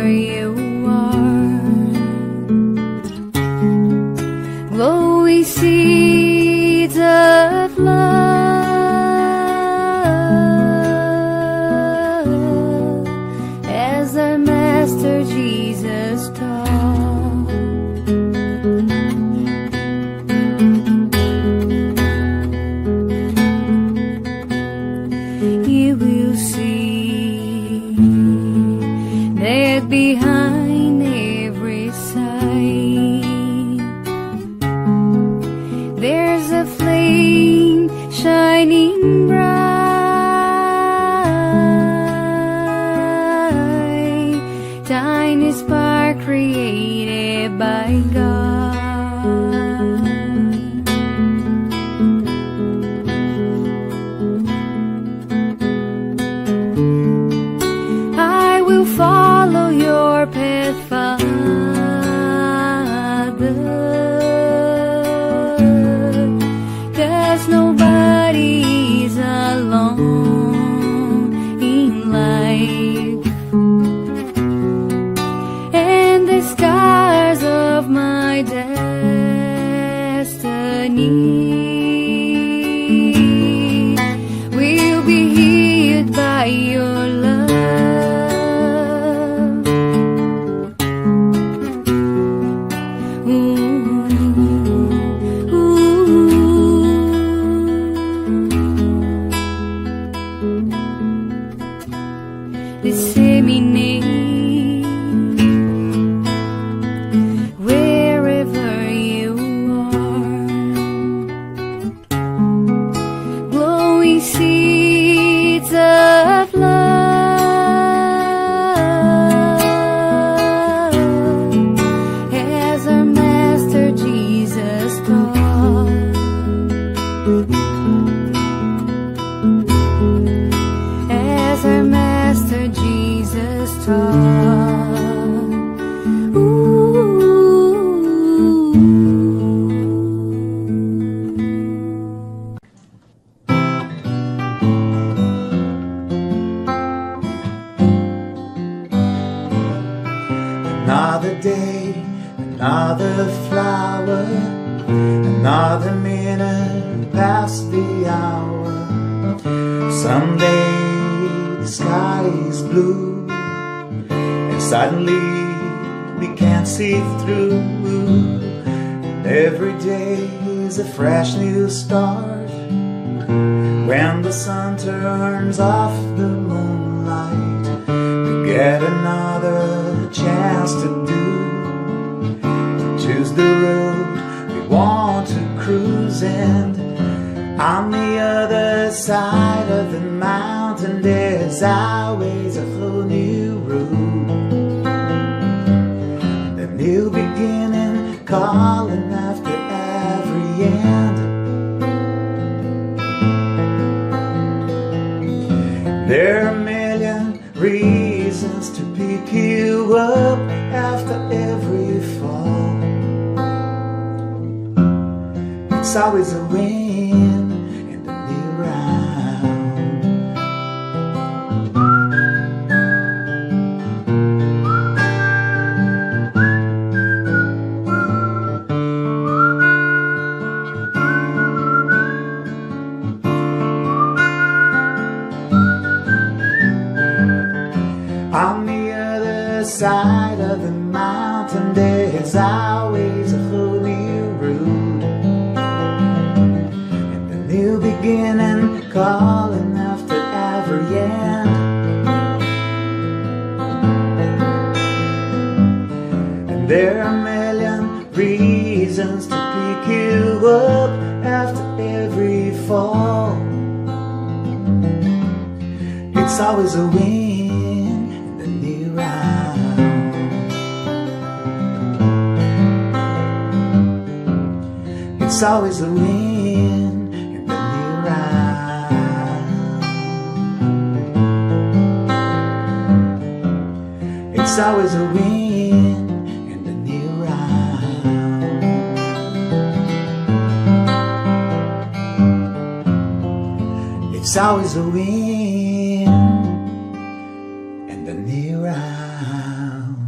wherever you are. Glowing seeds of love, as our Master Jesus taught. You will see that behind every sight there's a flame shining bright, tiny spark created by God. I will follow your path, Father, 'cause nobody's alone in life, and the scars of my destiny will be healed by your love. Disseminate wherever you are. Glowing seeds of love, as our Master Jesus taught. As our Master Jesus taught. Another day, another flower, another minute past the hour. Someday the sky is blue, and suddenly we can't see through. Every day is a fresh new start. When the sun turns off the moonlight, we get another chance to choose the road we want to cruise, and on the other side of the mountain there's always a whole new road, a new beginning calling after every end. There are a million reasons to pick you up after every fall. It's always a win in the new round. On the other side of the mountain there's always a whole new road, and the new beginning calling after every end. And there are a million reasons to pick you up after every fall. It's always a win. It's always a win in the new round. It's always a win in the new round. It's always a win in the new round.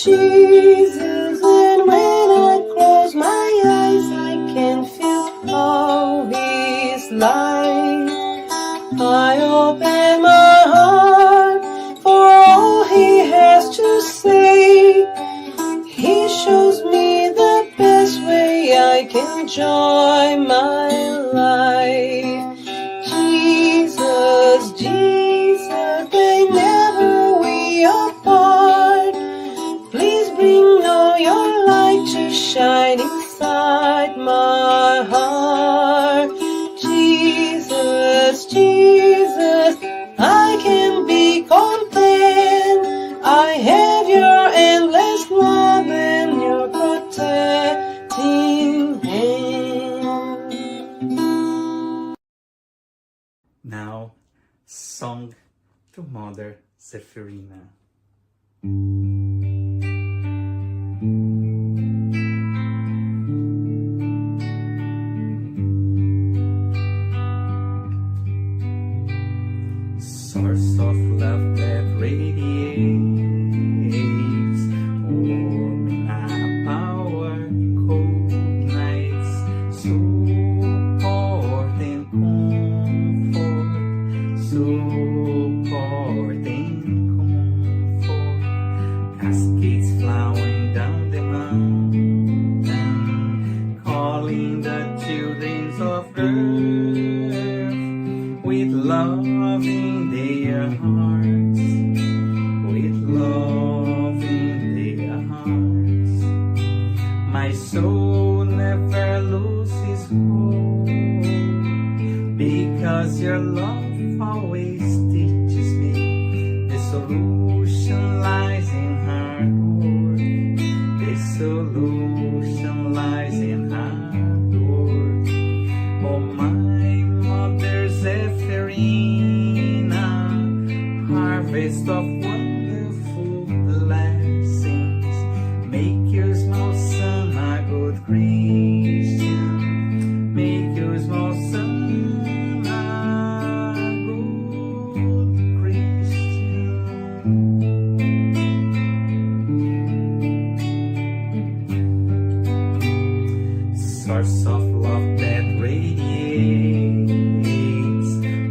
Jesus, and when I close my eyes, I can feel all His light. I open my heart for all He has to say. He shows me the best way I can enjoy my life. Jesus, Jesus, they never we apart. Please bring all your light to shine inside my heart. Jesus, Jesus, I can be content. I have your endless love and your protecting hand. Now, song to Mother Zephyrina. Source of love that radiates, warming our power, cold nights, support and comfort, support and comfort, cascades flowing down the mountain, calling the children of earth with love in their hearts, with love in their hearts. My soul never loses hope, because your love always teaches me the solution lies in hard work. The solution lies in hard work. Oh, my Mother Zephyrina, harvest of wonderful blessings, make your small son a good Christian, make your small son a good Christian. Source of love that radiates,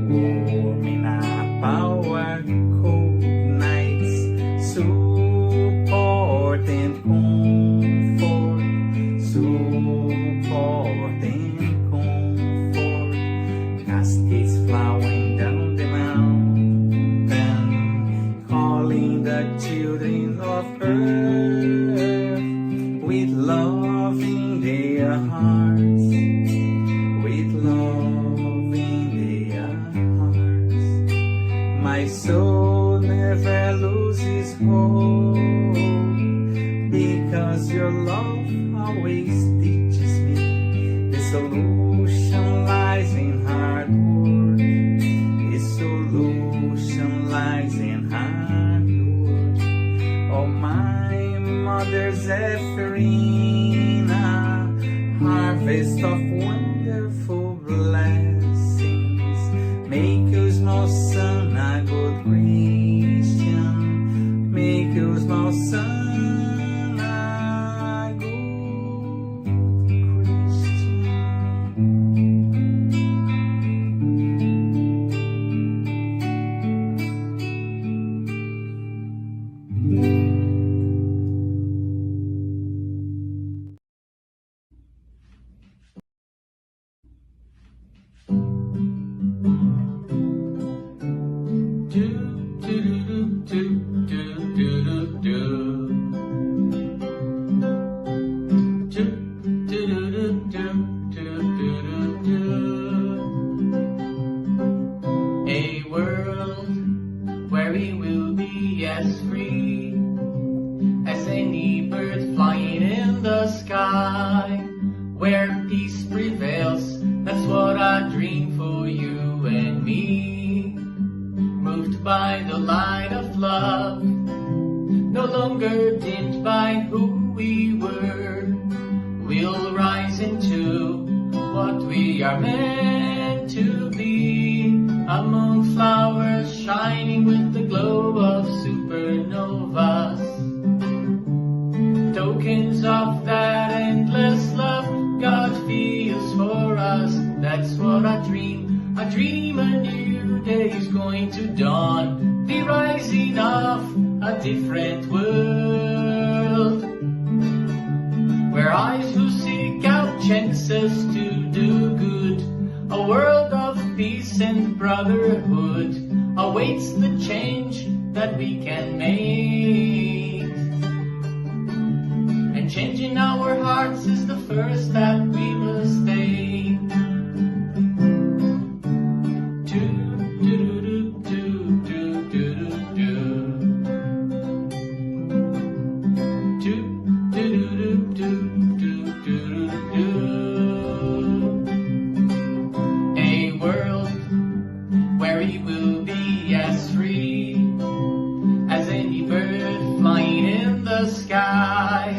warming our power, cold nights, support and comfort, support and comfort, cascades flowing down the mountain, calling the children of earth with love in their hearts, with love in their hearts. My soul never loses hope, because your love always teaches me the solution lies in hard work. The solution lies in hard work. Oh, my Mother Zephyrina, harvest of wonderful blessings, make your small son a good Christian, make your small son a good Christian. A world where we will be as free as any bird flying in the sky, where peace prevails. That's what I dream for you and me, moved by the light of love, no longer dimmed by who we were. We'll rise into what we are meant to be, among flowers shining with the glow of supernovas. tokens of that endless love God feels for us. That's what I dream. I dream a new day is going to dawn, the rising of a different world, where eyes will seek out chances to do good. A world of peace and brotherhood awaits the change that we can make. And changing our hearts is the first step we must take. A world where we will be as free as any bird flying in the sky,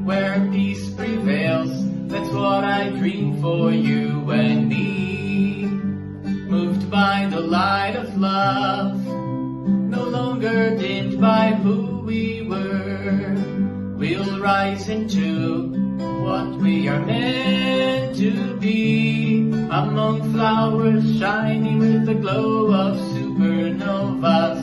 where peace prevails. That's what I dream for you and me. Moved by the light of love, no longer dimmed by who we were. We'll rise into what we are meant to be, among flowers shining with the glow of supernovas.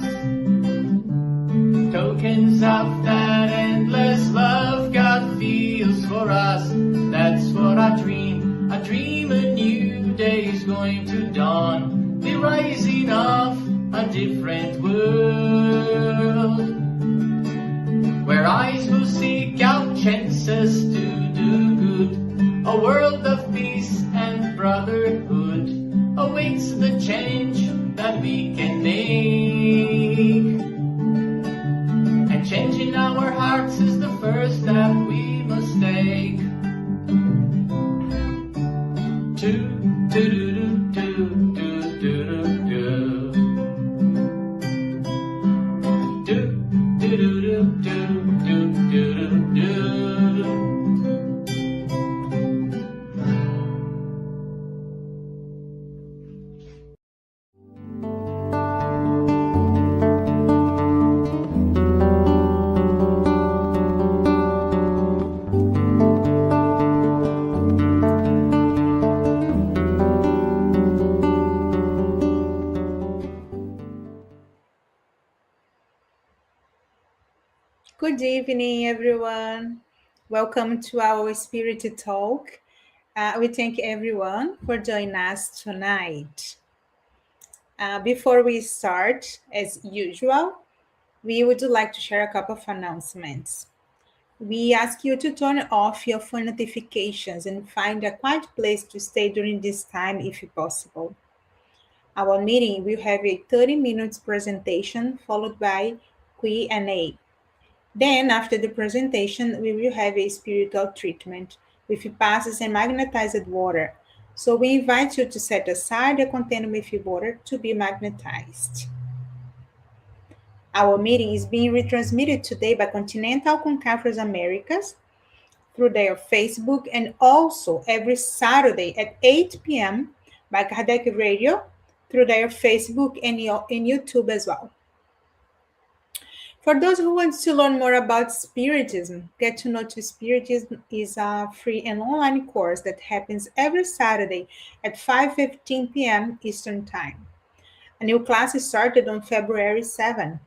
Tokens of that endless love God feels for us. That's what I dream. I dream a new day is going to dawn, the rising of a different world, where eyes will seek out chances to do good. A world of peace and brotherhood awaits the change that we can make. And changing our hearts is the first step we must take. Good evening, everyone. Welcome to our Spirit Talk. We thank everyone for joining us tonight. Before we start, as usual, we would like to share a couple of announcements. We ask you to turn off your phone notifications and find a quiet place to stay during this time if possible. Our meeting will have a 30 minutes presentation followed by Q&A. Then, after the presentation, we will have a spiritual treatment with passes and magnetized water. So we invite you to set aside a container with your water to be magnetized. Our meeting is being retransmitted today by Continental Conference Americas through their Facebook, and also every Saturday at 8 p.m. by Kardec Radio through their Facebook and YouTube as well. For those who want to learn more about Spiritism, Get to Know to Spiritism is a free and online course that happens every Saturday at 5:15 p.m. Eastern Time. A new class started on February 7,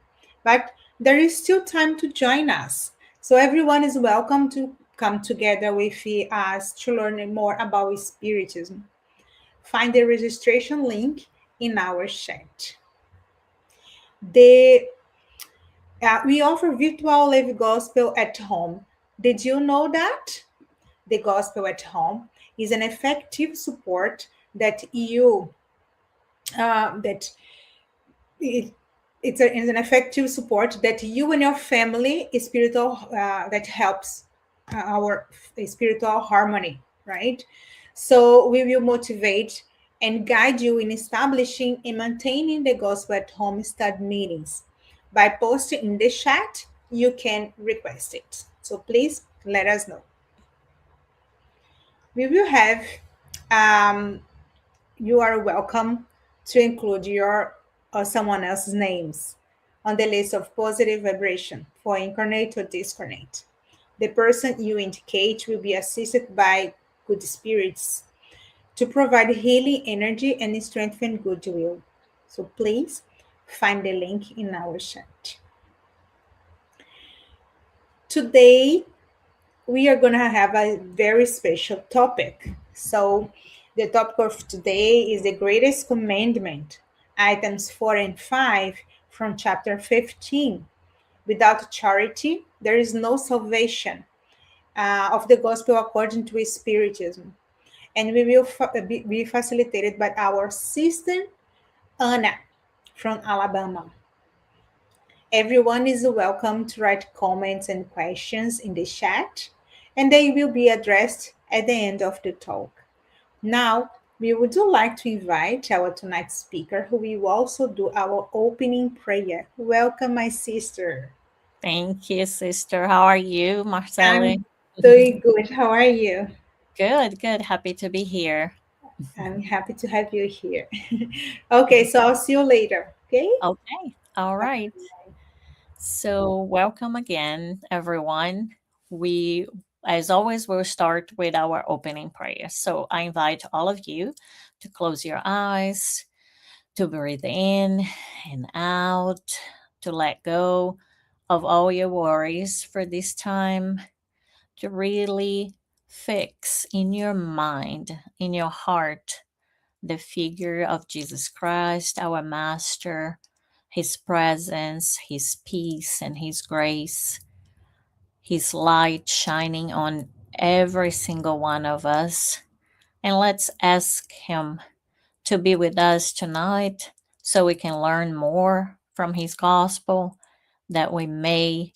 but there is still time to join us. So everyone is welcome to come together with us to learn more about Spiritism. Find the registration link in our chat. We offer virtual live gospel at home. Did you know that? The gospel at home is an effective support that it's an effective support that you and your family is spiritual that helps our spiritual harmony, right? So we will motivate and guide you in establishing and maintaining the gospel at home study meetings. By posting in the chat, you can request it. So please let us know. We will have, you are welcome to include your or someone else's names on the list of positive vibration for incarnate or discarnate. The person you indicate will be assisted by good spirits to provide healing energy and strengthen goodwill. So please find the link in our chat. Today, we are going to have a very special topic. So, the topic of today is the greatest commandment, items 4 and 5 from chapter 15. Without charity, there is no salvation of the gospel according to Spiritism. And we will be facilitated by our sister Anna from Alabama. Everyone is welcome to write comments and questions in the chat, and they will be addressed at the end of the talk. Now, we would like to invite our tonight's speaker, who will also do our opening prayer. Welcome, my sister. Thank you, sister. How are you, Marcelle? I'm doing good. How are you? Good, good. Happy to be here. I'm happy to have you here. Okay, so I'll see you later. Okay? Okay, all right. So, welcome again, everyone. We, as always, will start with our opening prayer. So, I invite all of you to close your eyes, to breathe in and out, to let go of all your worries for this time, to really fix in your mind, in your heart, the figure of Jesus Christ, our Master, His presence, His peace, and His grace, His light shining on every single one of us. And let's ask Him to be with us tonight so we can learn more from His gospel, that we may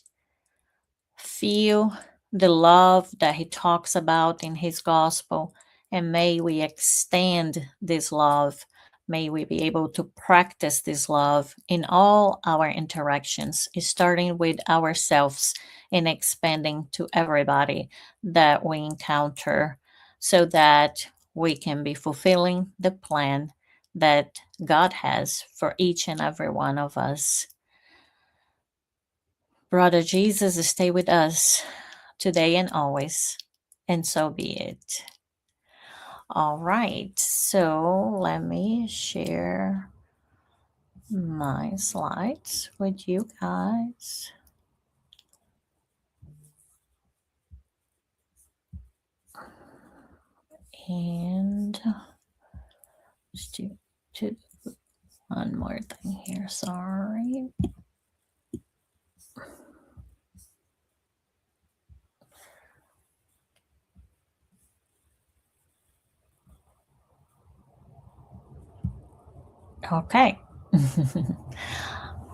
feel the love that he talks about in his gospel, and may we extend this love. May we be able to practice this love in all our interactions, starting with ourselves and expanding to everybody that we encounter, so that we can be fulfilling the plan that God has for each and every one of us. Brother Jesus, stay with us today and always, and so be it. All right, so let me share my slides with you guys. And let's do one more thing here. Sorry. Okay.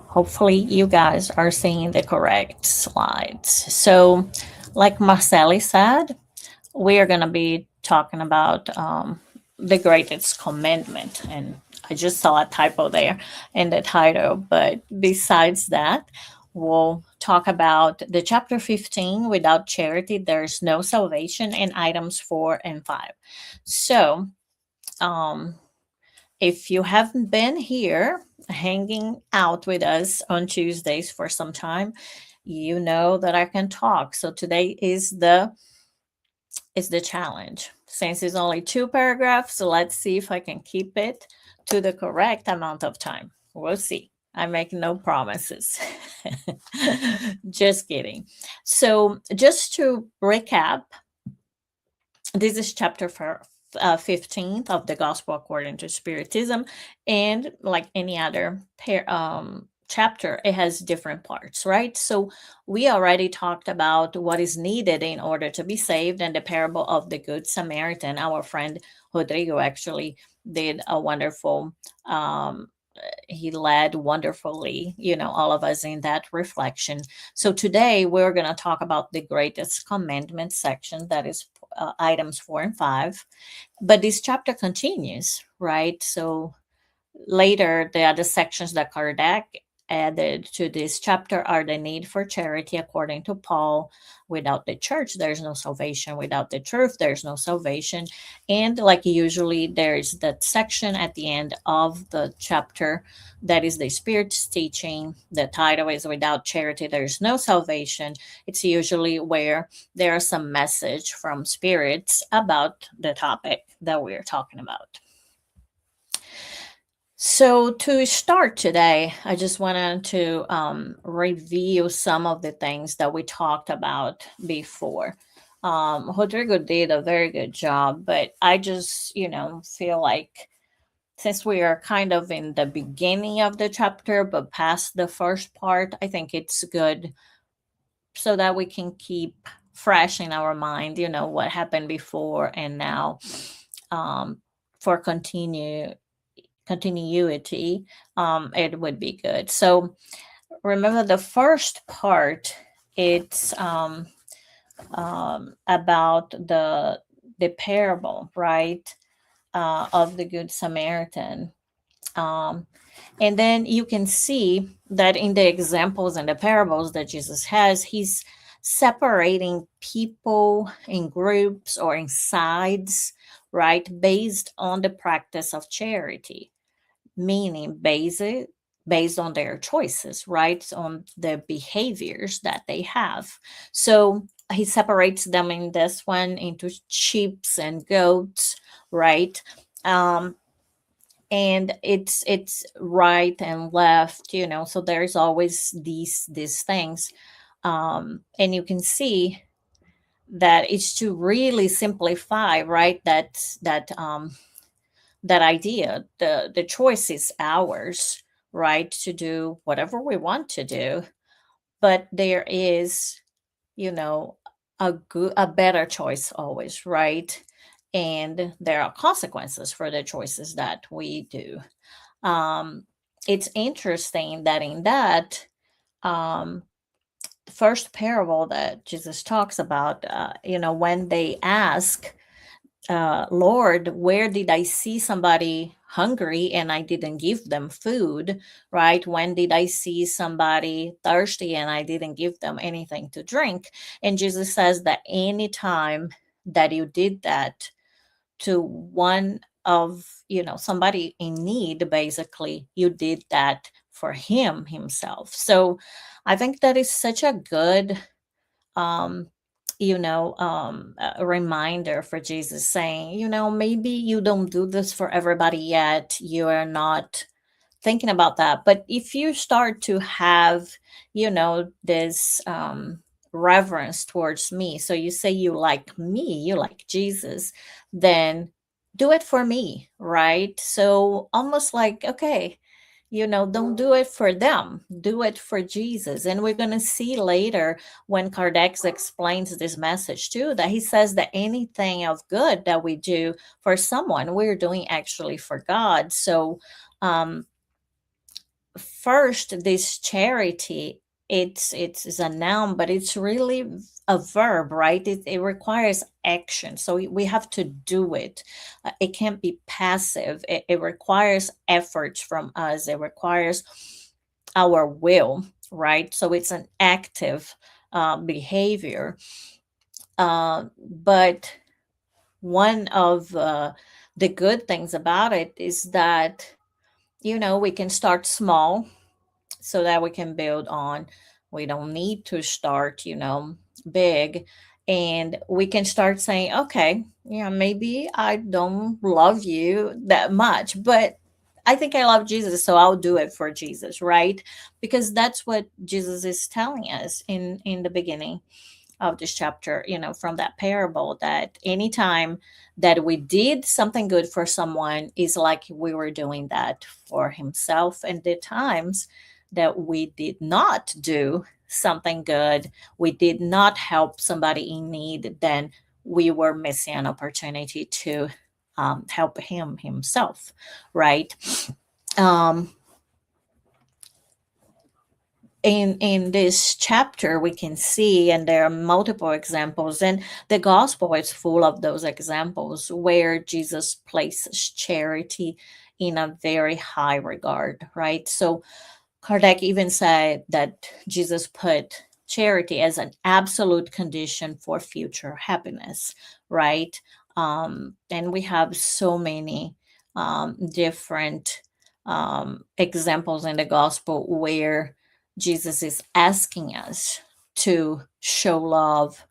Hopefully, you guys are seeing the correct slides. So, like Marceli said, we are going to be talking about the greatest commandment. And I just saw a typo there in the title. But besides that, we'll talk about the chapter 15, without charity, there's no salvation, and items 4 and 5. So, if you haven't been here hanging out with us on Tuesdays for some time, you know that I can talk. So today is the challenge. Since it's only 2 paragraphs, so let's see if I can keep it to the correct amount of time. We'll see. I make no promises. Just kidding. So just to recap, this is chapter 15th of the Gospel according to Spiritism, and like any other chapter, it has different parts, right? So we already talked about what is needed in order to be saved, and the parable of the Good Samaritan. Our friend Rodrigo actually did a wonderful he led wonderfully, all of us in that reflection. So today we're going to talk about the greatest commandment section, that is items 4 and 5. But this chapter continues, right? So later, there are the sections that Kardec added to this chapter are the need for charity according to Paul. Without the church, there's no salvation. Without the truth, there's no salvation. And like usually, there's that section at the end of the chapter that is the Spirit's teaching. The title is Without Charity, There's No Salvation. It's usually where there's some message from spirits about the topic that we're talking about. So to start today, I just wanted to review some of the things that we talked about before. Rodrigo did a very good job, but I just, feel like since we are kind of in the beginning of the chapter, but past the first part, I think it's good so that we can keep fresh in our mind, what happened before and now, for continuity, it would be good. So remember the first part, it's about the parable, right, of the Good Samaritan. And then you can see that in the examples and the parables that Jesus has, he's separating people in groups or in sides, right, based on the practice of charity, meaning based on their choices, right, on the behaviors that they have. So he separates them in this one into sheep and goats, right? And it's right and left, so there's always these things. And you can see that it's to really simplify, right, that idea. The choice is ours, right, to do whatever we want to do, but there is, a better choice always, right? And there are consequences for the choices that we do. It's interesting that in that first parable that Jesus talks about, when they ask, Lord, where did I see somebody hungry and I didn't give them food, right? When did I see somebody thirsty and I didn't give them anything to drink? And Jesus says that anytime that you did that to one of, somebody in need, basically, you did that for himself. So I think that is such a good a reminder for Jesus saying, maybe you don't do this for everybody yet. You are not thinking about that. But if you start to have, this reverence towards me, so you say you like me, you like Jesus, then do it for me, right? So almost like, okay, don't do it for them, do it for Jesus. And we're going to see later when Kardec explains this message too, that he says that anything of good that we do for someone, we're doing actually for God. So first, this charity, it's a noun, but it's really a verb, right? It requires action, so we have to do it. It can't be passive. It requires efforts from us. It requires our will, right? So it's an active behavior. But one of the good things about it is that we can start small so that we can build on. We don't need to start, big. And we can start saying, okay, maybe I don't love you that much, but I think I love Jesus, so I'll do it for Jesus, right? Because that's what Jesus is telling us in the beginning of this chapter, from that parable, that anytime that we did something good for someone is like we were doing that for himself. And the times that we did not do something good, we did not help somebody in need, then we were missing an opportunity to help himself, right? In this chapter, we can see, and there are multiple examples, and the gospel is full of those examples where Jesus places charity in a very high regard, right? So Kardec even said that Jesus put charity as an absolute condition for future happiness, right? And we have so many different examples in the gospel where Jesus is asking us to show love,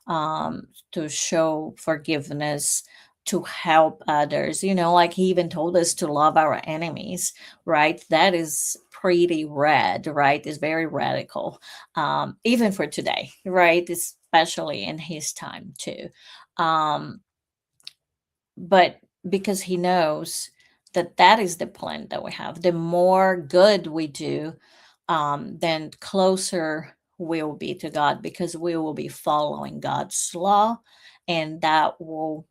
to show forgiveness, to help others. Like he even told us to love our enemies, right? That is pretty rad, right? It's very radical, even for today, right? Especially in his time, too. Um, but because he knows that that is the plan that we have, the more good we do, then closer we'll be to God, because we will be following God's law, and that will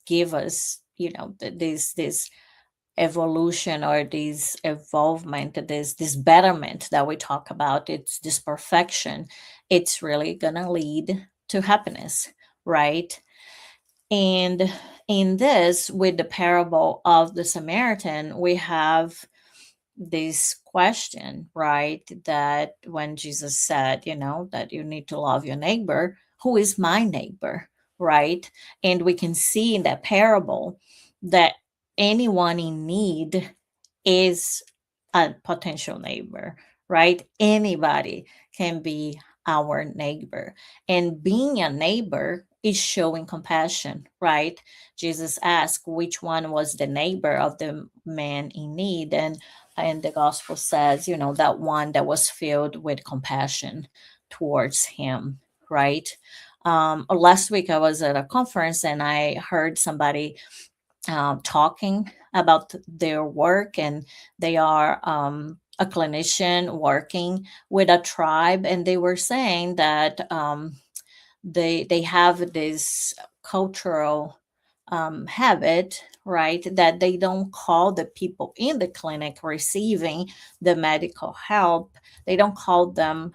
give us, this evolution, or this evolvement, this betterment that we talk about. It's this perfection. It's really gonna lead to happiness, right? And in this, with the parable of the Samaritan, we have this question, right? That when Jesus said, that you need to love your neighbor, who is my neighbor, right? And we can see in that parable that anyone in need is a potential neighbor, right? Anybody can be our neighbor. And being a neighbor is showing compassion, right? Jesus asked which one was the neighbor of the man in need. And the gospel says, that one that was filled with compassion towards him, right? Last week I was at a conference and I heard somebody talking about their work, and they are a clinician working with a tribe, and they were saying that they have this cultural habit, right, that they don't call the people in the clinic receiving the medical help, they don't call them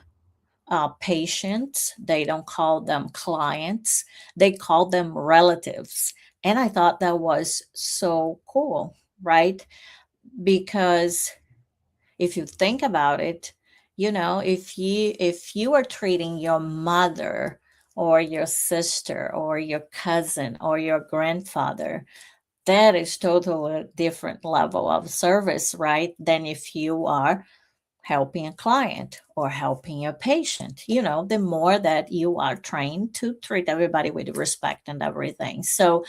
patients, they don't call them clients, they call them relatives. And I thought that was so cool, right? Because if you think about it, if you are treating your mother or your sister or your cousin or your grandfather, that is totally a different level of service, right? Than if you are helping a client or helping a patient. The more that you are trained to treat everybody with respect and everything. So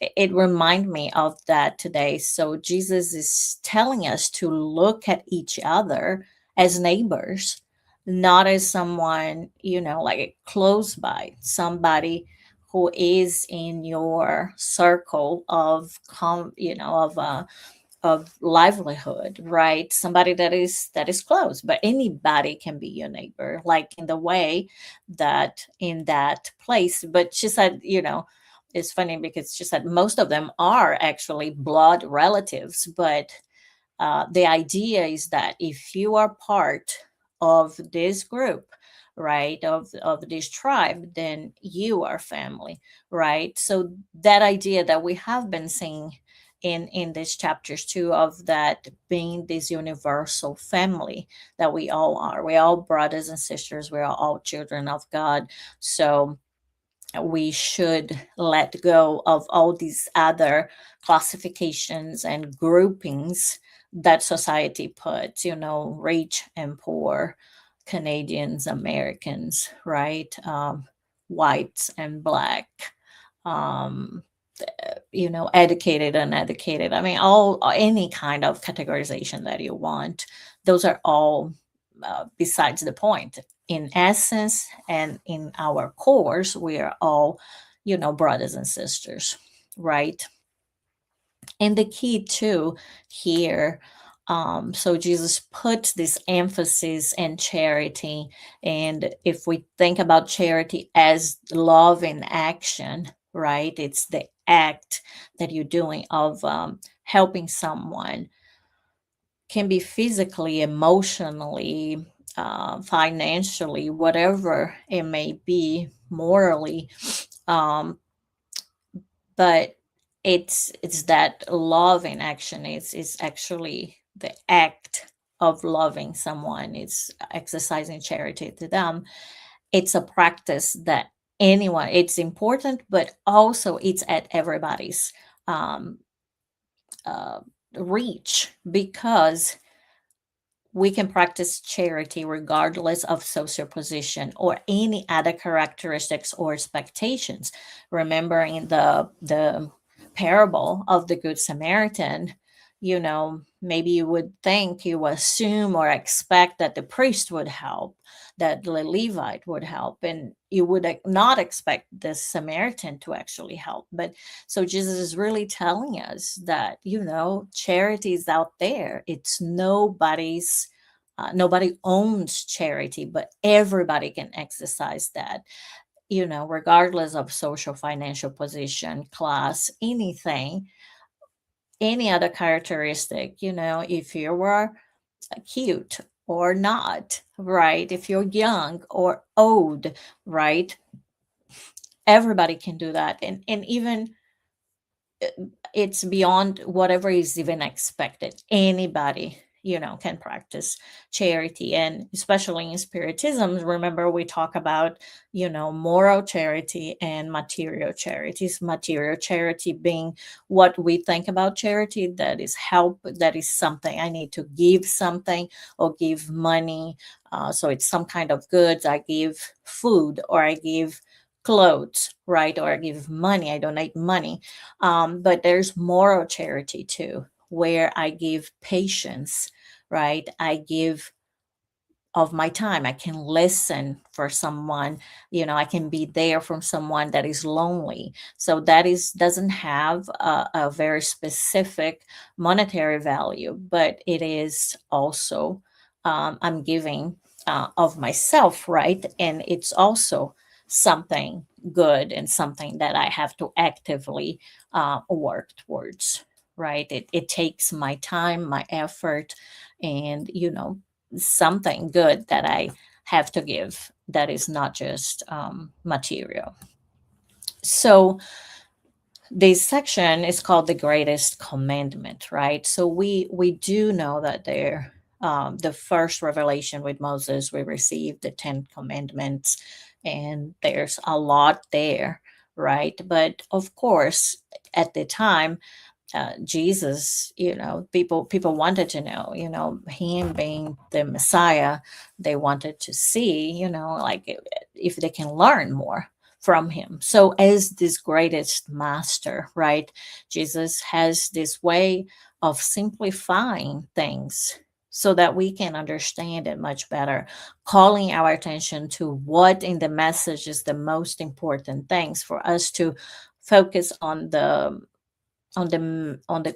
it reminded me of that today. So Jesus is telling us to look at each other as neighbors, not as someone, like close by, somebody who is in your circle of, of livelihood, right? Somebody that is close, but anybody can be your neighbor, like in the way that in that place. But she said, it's funny because she said most of them are actually blood relatives, but the idea is that if you are part of this group, right, of this tribe, then you are family, right? So that idea that we have been seeing in these chapters too, of that being this universal family that we all are, we're all brothers and sisters, we're all children of God. So we should let go of all these other classifications and groupings that society puts, rich and poor, Canadians, Americans, right? Whites and black, um, educated, uneducated. I mean, any kind of categorization that you want, those are all besides the point. In essence and in our cores, we are all, brothers and sisters, right? And the key too here, so Jesus puts this emphasis in charity. And if we think about charity as love in action, right? It's the act that you're doing of helping someone, can be physically, emotionally, financially, whatever it may be, morally. Um, but it's that love in action. It's actually the act of loving someone, it's exercising charity to them. It's a practice that anyone, it's important, but also it's at everybody's um, uh, reach, because we can practice charity regardless of social position or any other characteristics or expectations. Remembering the parable of the Good Samaritan, maybe you would think, you assume or expect that the priest would help, that the Levite would help, and you would not expect the Samaritan to actually help. But so Jesus is really telling us that, charity is out there. It's nobody's, nobody owns charity, but everybody can exercise that, regardless of social, financial position, class, anything, any other characteristic, if you were cute or not, right? If you're young or old, right? Everybody can do that. And even it's beyond whatever is even expected. Anybody, can practice charity. And especially in Spiritism, remember we talk about, moral charity and material charities. Material charity being what we think about charity, that is help, that is something I need to give something or give money. So it's some kind of goods. I give food, or I give clothes, right? Or I give money, I donate money. But there's moral charity too, where I give patience, right? I give of my time. I can listen for someone, I can be there for someone that is lonely. So that is doesn't have a very specific monetary value, but it is also, I'm giving of myself, right? And it's also something good and something that I have to actively work towards, right? It takes my time, my effort, and something good that I have to give, that is not just material. So this section is called the greatest commandment, right? So we do know that there, the first revelation with Moses, we received the 10 commandments, and there's a lot there, right? But of course, at the time, Jesus, people wanted to know, him being the Messiah, they wanted to see, like if they can learn more from him. So, as this greatest master, right, Jesus has this way of simplifying things so that we can understand it much better, calling our attention to what in the message is the most important things for us to focus on the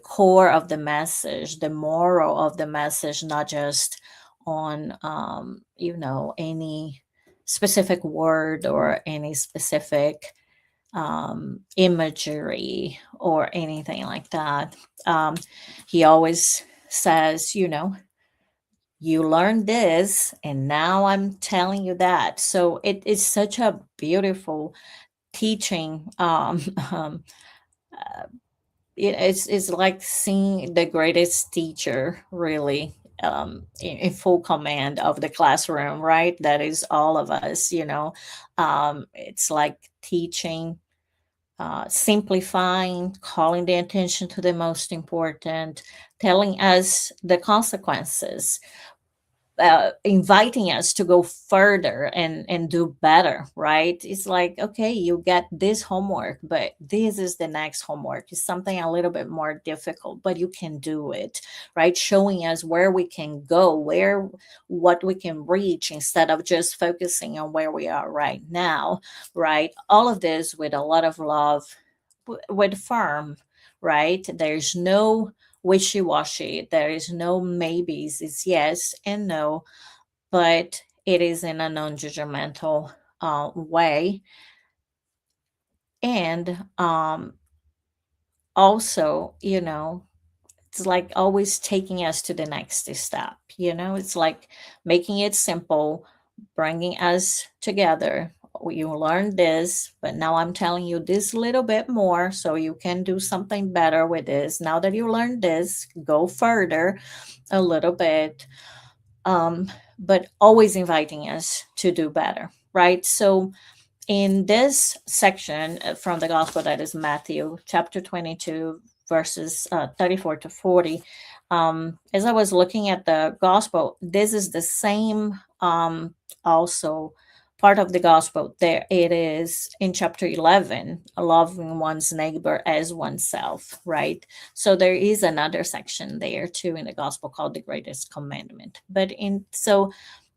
core of the message, the moral of the message, not just on any specific word or any specific imagery or anything like that. He always says, you learned this, and now I'm telling you that. So it is such a beautiful teaching. It's like seeing the greatest teacher, really, in full command of the classroom, right? That is all of us. It's like teaching, simplifying, calling the attention to the most important, telling us the consequences, inviting us to go further and do better, right? It's like, okay, you get this homework, but this is the next homework. It's something a little bit more difficult, but you can do it, right? Showing us where we can go, what we can reach, instead of just focusing on where we are right now, right? All of this with a lot of love, with firm, right? There's no wishy-washy, there is no maybes, it's yes and no, but it is in a non-judgmental way. And also, it's like always taking us to the next step. It's like making it simple, bringing us together. You learned this, but now I'm telling you this little bit more so you can do something better with this. Now that you learned this, go further a little bit. but always inviting us to do better, right? So in this section from the gospel, that is Matthew chapter 22, verses 34 to 40, as I was looking at the gospel, this is the same also part of the gospel. There it is in chapter 11, loving one's neighbor as oneself, right? So there is another section there too in the gospel called the greatest commandment. But in so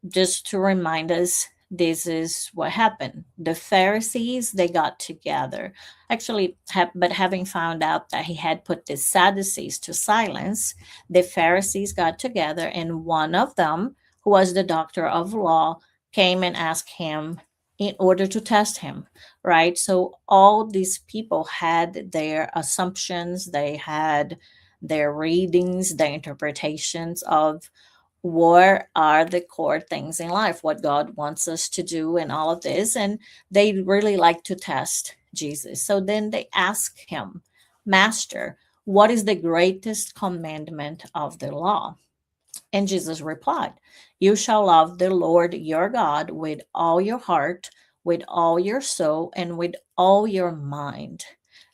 just to remind us, this is what happened. The Pharisees, they got together. Actually, but having found out that he had put the Sadducees to silence, the Pharisees got together, and one of them, who was the doctor of law, came and asked him in order to test him, right? So all these people had their assumptions, they had their readings, their interpretations of what are the core things in life, what God wants us to do, and all of this. And they really like to test Jesus. So then they ask him, Master, what is the greatest commandment of the law? And Jesus replied, You shall love the Lord your God with all your heart, with all your soul, and with all your mind.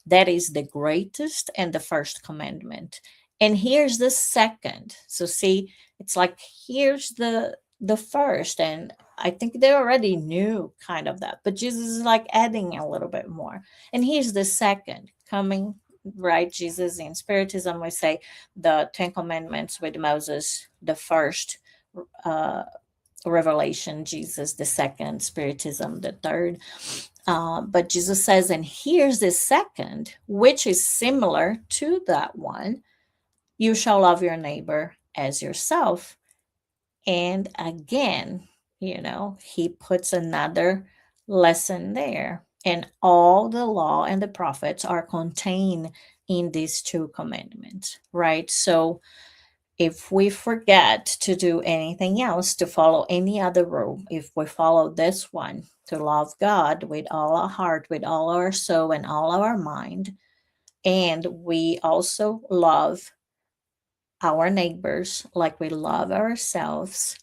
That is the greatest and the first commandment. And here's the second. So see, it's like here's the first, and I think they already knew kind of that, but Jesus is like adding a little bit more. And here's the second coming, right? Jesus in Spiritism, we say the Ten Commandments with Moses, the first revelation, Jesus the second, Spiritism the third. But Jesus says, and here's the second, which is similar to that one: you shall love your neighbor as yourself. And again, he puts another lesson there. And all the law and the prophets are contained in these two commandments, right? So if we forget to do anything else, to follow any other rule, if we follow this one, to love God with all our heart, with all our soul, and all our mind, and we also love our neighbors like we love ourselves,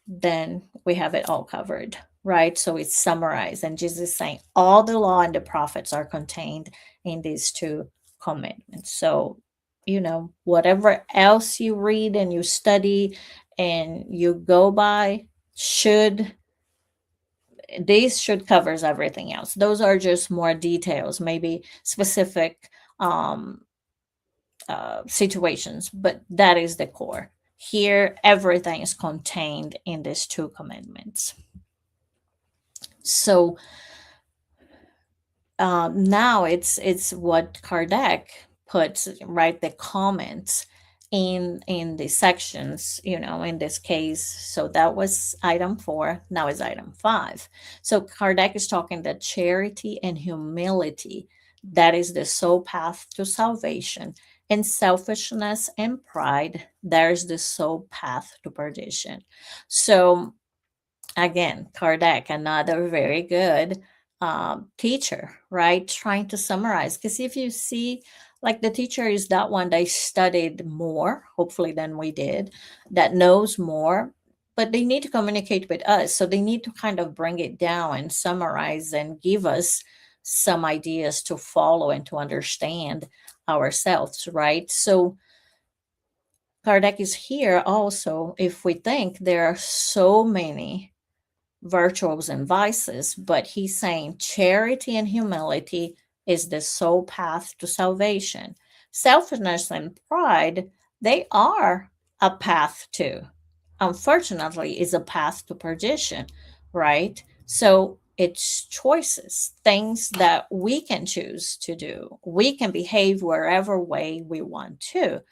then we have it all covered, right? So it's summarized. And Jesus is saying all the law and the prophets are contained in these two commandments. So, whatever else you read and you study and you go by, these should covers everything else. Those are just more details, maybe specific situations, but that is the core. Here, everything is contained in these two commandments. So now it's what Kardec puts, right, the comments in the sections, in this case. So that was item 4. Now is item 5. So Kardec is talking that charity and humility, that is the sole path to salvation. And selfishness and pride, there's the sole path to perdition. So again, Kardec, another very good teacher, right? Trying to summarize. Because if you see, like the teacher is that one that studied more, hopefully, than we did, that knows more, but they need to communicate with us. So they need to kind of bring it down and summarize and give us some ideas to follow and to understand ourselves, right? So Kardec is here also, if we think there are so many virtues and vices, but he's saying charity and humility is the sole path to salvation. Selfishness and pride, they are a path to, unfortunately, is a path to perdition, right? So it's choices, things that we can choose to do. We can behave wherever way we want to.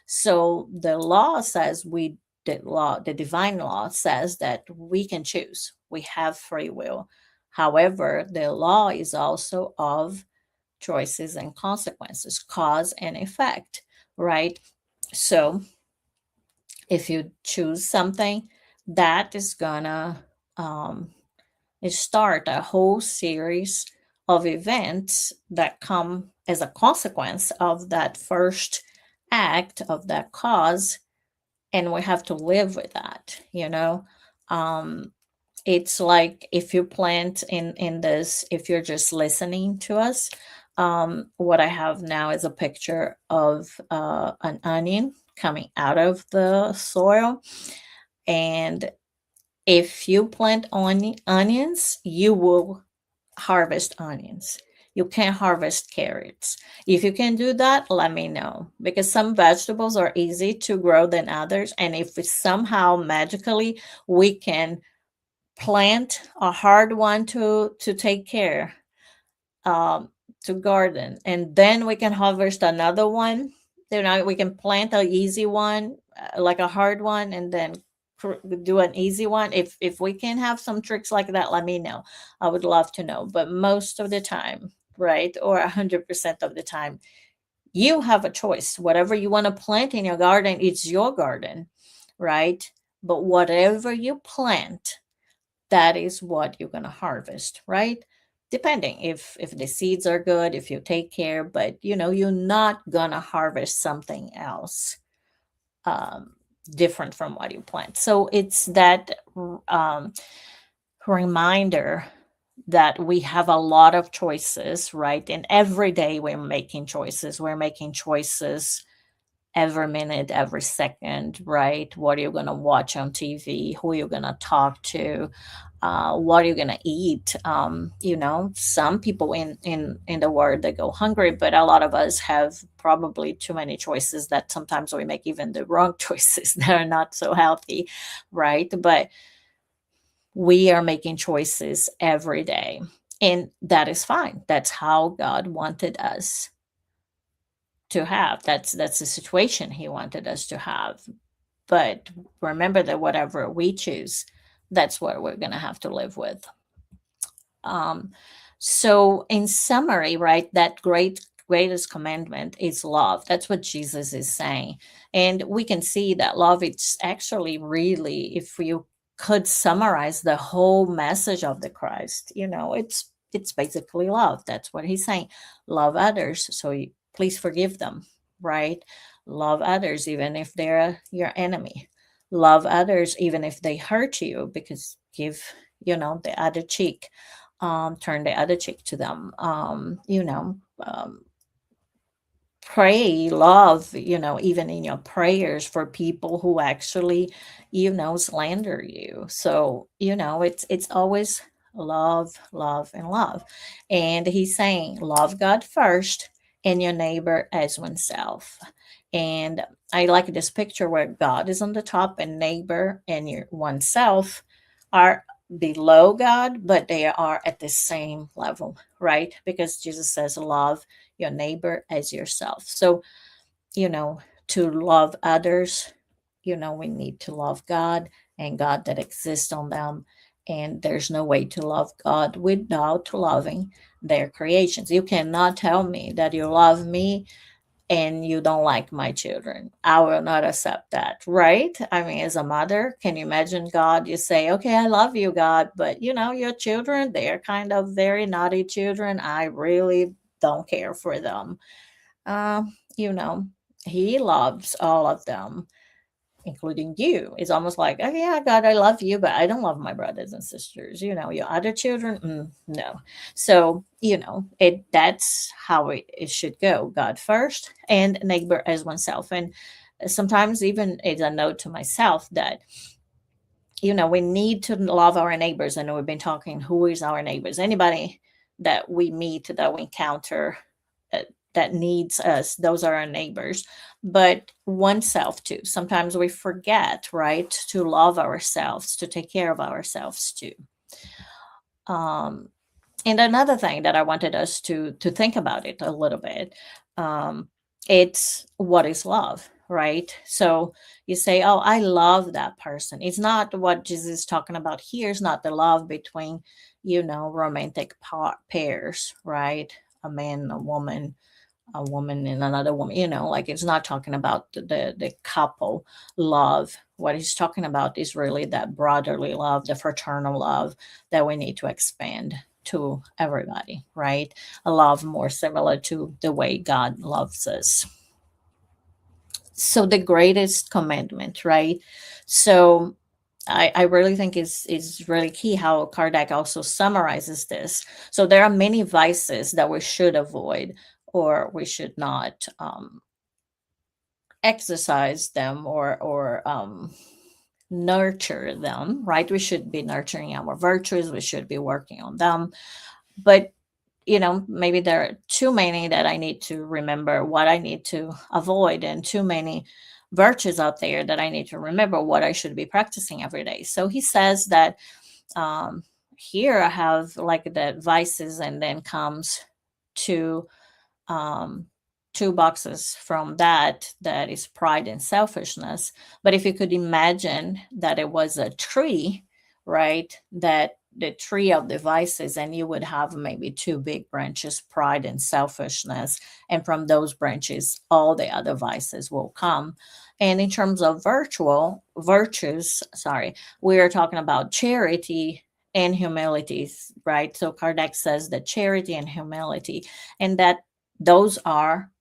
So the law says the divine law says that we can choose. We have free will. However, the law is also of choices and consequences, cause and effect, right? So if you choose something, that is gonna start a whole series of events that come as a consequence of that first act, of that cause. and we have to live with that, it's like if you plant in this, if you're just listening to us, what I have now is a picture of an onion coming out of the soil. And if you plant onions, you will harvest onions. You can't harvest carrots. If you can do that, let me know, because some vegetables are easy to grow than others. And if we somehow magically we can plant a hard one to take care, um, to garden, and then we can harvest another one. We can plant an easy one, like a hard one, and then do an easy one. If we can have some tricks like that, let me know. I would love to know. But most of the time, right, or 100% of the time, you have a choice. Whatever you want to plant in your garden, it's your garden, right? But whatever you plant, that is what you're going to harvest, right? Depending if the seeds are good, if you take care. But you're not going to harvest something else, um, different from what you plant. So it's that reminder that we have a lot of choices, right? And every day we're making choices. We're making choices every minute, every second, right? What are you going to watch on TV? Who are you going to talk to? What are you going to eat? Some people in the world, they go hungry, but a lot of us have probably too many choices that sometimes we make even the wrong choices that are not so healthy, right? But we are making choices every day, and that is fine. That's how God wanted us to have. That's the situation he wanted us to have. But remember that whatever we choose, that's what we're going to have to live with. Um, so, in summary, right, that greatest commandment is love. That's what Jesus is saying. And we can see that love, it's actually really, if you could summarize the whole message of the Christ, it's basically love. That's what he's saying. Love others. So please forgive them, right? Love others, even if they're your enemy. Love others, even if they hurt you, because give, the other cheek. Turn the other cheek to them. Pray, love, even in your prayers for people who actually, slander you. So, it's always love, love, and love. And he's saying, love God first and your neighbor as oneself. And I like this picture where God is on the top and neighbor and your oneself are below God, but they are at the same level, right? Because Jesus says, love your neighbor as yourself. So, to love others, we need to love God and God that exists on them. And there's no way to love God without loving their creations. You cannot tell me that you love me and you don't like my children. I will not accept that, right? I mean, as a mother, can you imagine God? You say, okay, I love you, God, but your children, they're kind of very naughty children. I really don't care for them. You know, he loves all of them, including you. It's almost like, oh yeah, God, I love you, but I don't love my brothers and sisters. Your other children, no. So that's how it should go: God first, and neighbor as oneself. And sometimes even it's a note to myself that we need to love our neighbors. I know we've been talking, who is our neighbors? Anybody that we meet, that we encounter, that needs us, those are our neighbors. But oneself too. Sometimes we forget, right, to love ourselves, to take care of ourselves too. And another thing that I wanted us to think about it a little bit, it's what is love, right? So you say, oh, I love that person. It's not what Jesus is talking about here. It's not the love between, romantic pairs, right? A man, a woman and another woman, like it's not talking about the couple love. What he's talking about is really that brotherly love, the fraternal love that we need to expand to everybody, right? A love more similar to the way God loves us. So the greatest commandment, right? So I really think is really key how Kardec also summarizes this. So there are many vices that we should avoid, or we should not exercise them, or nurture them, right? We should be nurturing our virtues, we should be working on them. But maybe there are too many that I need to remember what I need to avoid, and too many virtues out there that I need to remember what I should be practicing every day. So he says that um, here I have like the vices, and then comes to um, two boxes from that is pride and selfishness. But if you could imagine that it was a tree, right, that the tree of the vices, and you would have maybe two big branches, pride and selfishness, and from those branches all the other vices will come. And in terms of virtues, sorry, we are talking about charity and humility, right? So Kardec says that charity and humility, and that those are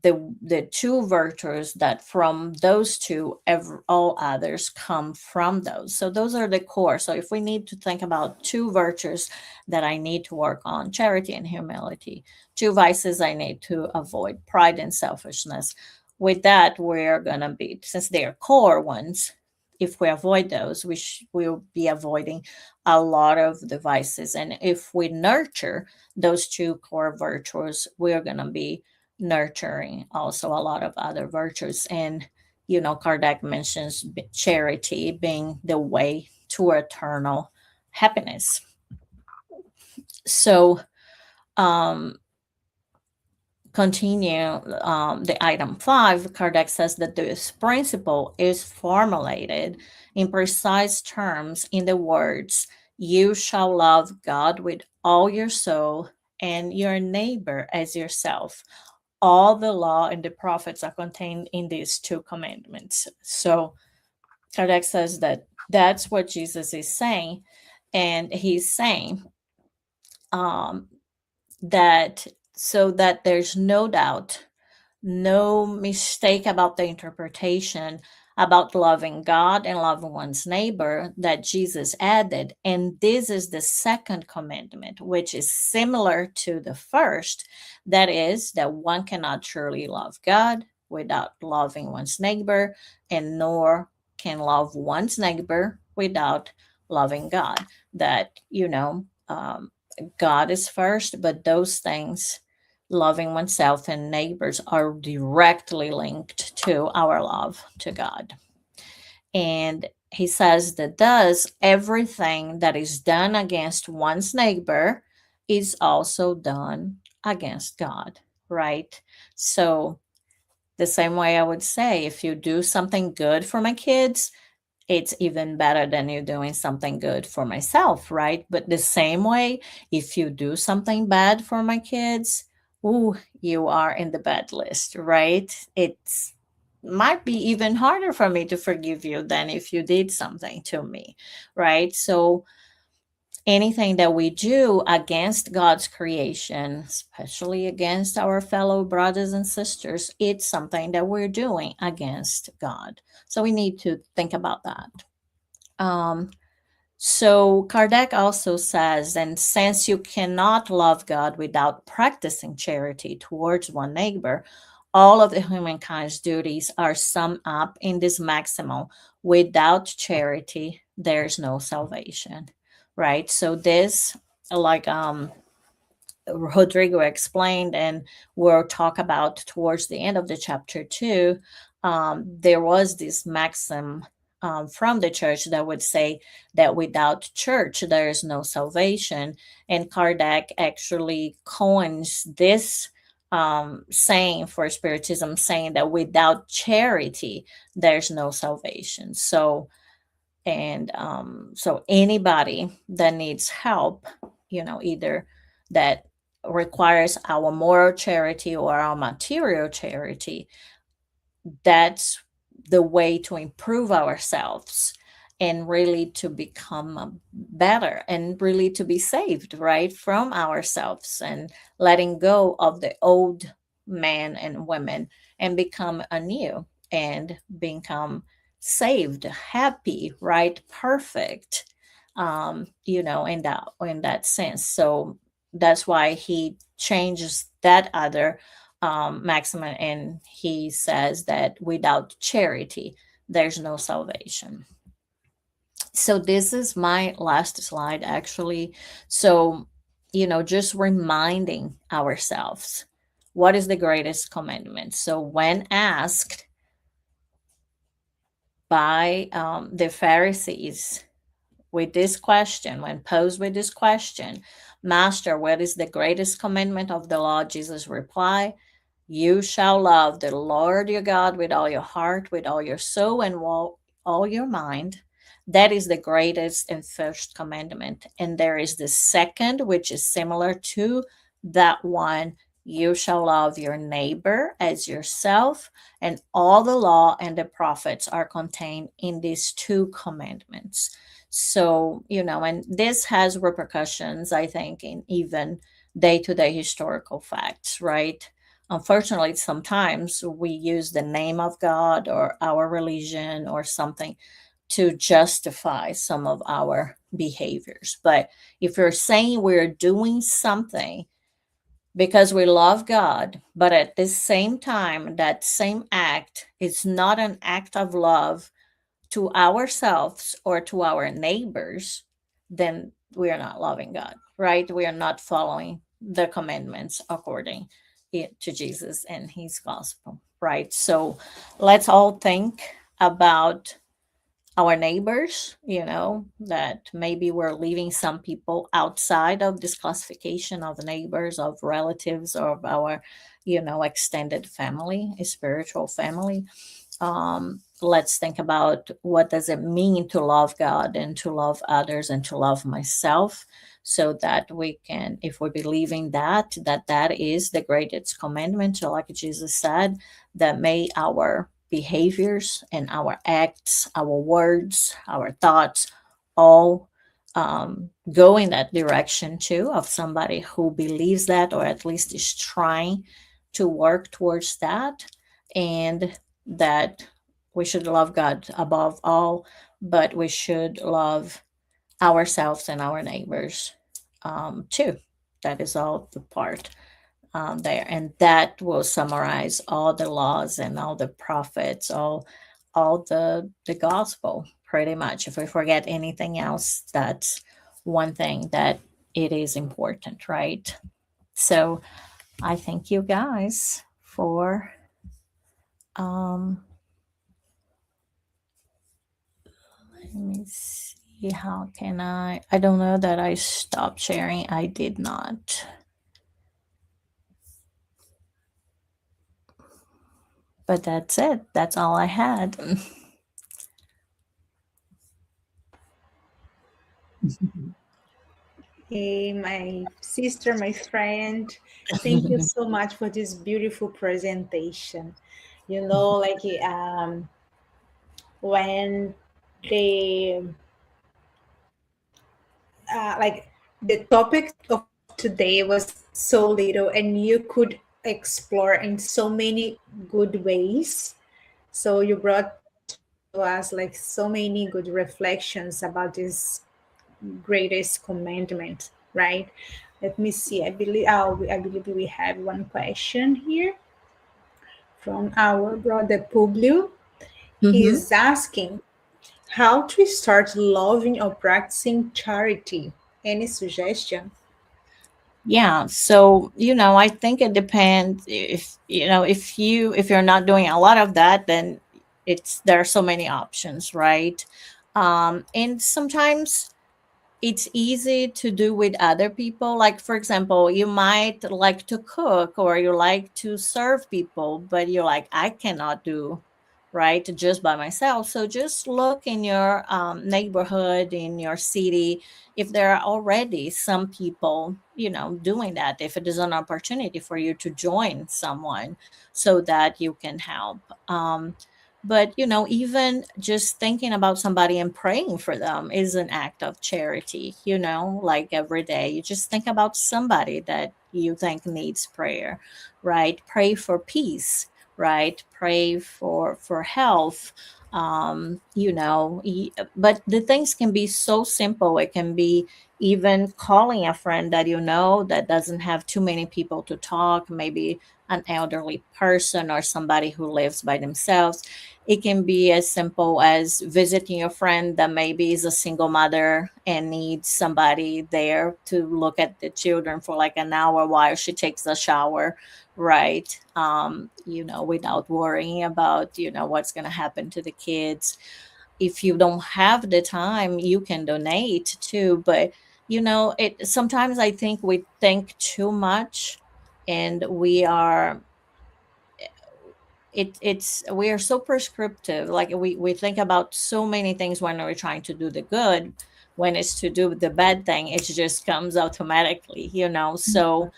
the two virtues, that from those two all others come from those. So those are the core. So if we need to think about two virtues that I need to work on, charity and humility, two vices I need to avoid, pride and selfishness, with that we're going to be, since they are core ones, if we avoid those, we'll be avoiding a lot of the vices. And if we nurture those two core virtues, we're going to be nurturing also a lot of other virtues. And Kardec mentions charity being the way to eternal happiness. So um continue the item 5. Kardec says that this principle is formulated in precise terms in the words, "You shall love God with all your soul and your neighbor as yourself. All the law and the prophets are contained in these two commandments." So Kardec says that that's what Jesus is saying. And he's saying um, that so that there's no doubt, no mistake about the interpretation about loving God and loving one's neighbor that Jesus added. And this is the second commandment, which is similar to the first. That is, that one cannot truly love God without loving one's neighbor, and nor can love one's neighbor without loving God. That, God is first, but those things, loving oneself and neighbors, are directly linked to our love to God. And he says that thus everything that is done against one's neighbor is also done against God, right? So the same way I would say, if you do something good for my kids, it's even better than you doing something good for myself, right? But the same way, if you do something bad for my kids, ooh, you are in the bad list, right? It's might be even harder for me to forgive you than if you did something to me, right? So anything that we do against God's creation, especially against our fellow brothers and sisters, it's something that we're doing against God. So we need to think about that. So Kardec also says, and since you cannot love God without practicing charity towards one neighbor, all of the humankind's duties are summed up in this maximum: without charity, there's no salvation, right? So this, like Rodrigo explained, and we'll talk about towards the end of the chapter too, there was this maxim from the church that would say that without church there is no salvation. And Kardec actually coins this saying for Spiritism, saying that without charity there's no salvation. So so anybody that needs help, either that requires our moral charity or our material charity, that's the way to improve ourselves and really to become better and really to be saved, right, from ourselves, and letting go of the old man and women and become anew and become saved, happy, right, perfect, in that sense. So that's why he changes that other maximum, and he says that without charity there's no salvation. So this is my last slide, actually. So, just reminding ourselves, what is the greatest commandment? So when asked by the Pharisees with this question, when posed with this question, Master, what is the greatest commandment of the law? Jesus replied, you shall love the Lord your God with all your heart, with all your soul, and all your mind. That is the greatest and first commandment. And there is the second, which is similar to that one. You shall love your neighbor as yourself. And all the law and the prophets are contained in these two commandments. So, and this has repercussions, I think, in even day to day historical facts, right? Unfortunately, sometimes we use the name of God or our religion or something to justify some of our behaviors. But if you're saying we're doing something because we love God, but at the same time, that same act is not an act of love to ourselves or to our neighbors, then we are not loving God, right? We are not following the commandments according to Jesus and his gospel, right? So let's all think about our neighbors, that maybe we're leaving some people outside of this classification of neighbors, of relatives, of our, extended family, a spiritual family. Let's think about what does it mean to love God and to love others and to love myself, so that we can, if we believe in that is the greatest commandment. So like Jesus said, that may our behaviors and our acts, our words, our thoughts, all go in that direction too, of somebody who believes that, or at least is trying to work towards that. And that we should love God above all, but we should love ourselves and our neighbors too. That is all the part there, and that will summarize all the laws and all the prophets, all the gospel, pretty much. If we forget anything else, that's one thing that it is important, right? So I thank you guys for let me see, how can I don't know that I stopped sharing. I did not. But that's it. That's all I had. Hey, my sister, my friend, thank you so much for this beautiful presentation. Like when they like the topic of today was so little, and you could explore in so many good ways. So you brought to us like so many good reflections about this greatest commandment, right? Let me see. I believe we have one question here from our brother Publio. He Mhm. is asking how to start loving or practicing charity. Any suggestion? Yeah, so I think it depends. If you're not doing a lot of that, then there are so many options, right? And sometimes it's easy to do with other people. Like, for example, you might like to cook or you like to serve people, but you're like, I cannot do right just by myself. So just look in your neighborhood, in your city, if there are already some people, doing that, if it is an opportunity for you to join someone so that you can help. But even just thinking about somebody and praying for them is an act of charity. Like every day you just think about somebody that you think needs prayer, right? Pray for peace, right? Pray for health. But the things can be so simple. It can be even calling a friend that you know that doesn't have too many people to talk, maybe an elderly person or somebody who lives by themselves. It can be as simple as visiting a friend that maybe is a single mother and needs somebody there to look at the children for like an hour while she takes a shower, right? Without worrying about, what's going to happen to the kids. If you don't have the time, you can donate too. But, it sometimes I think we think too much, and we are so prescriptive. Like we think about so many things when we're trying to do the good. When it's to do the bad thing, it just comes automatically. So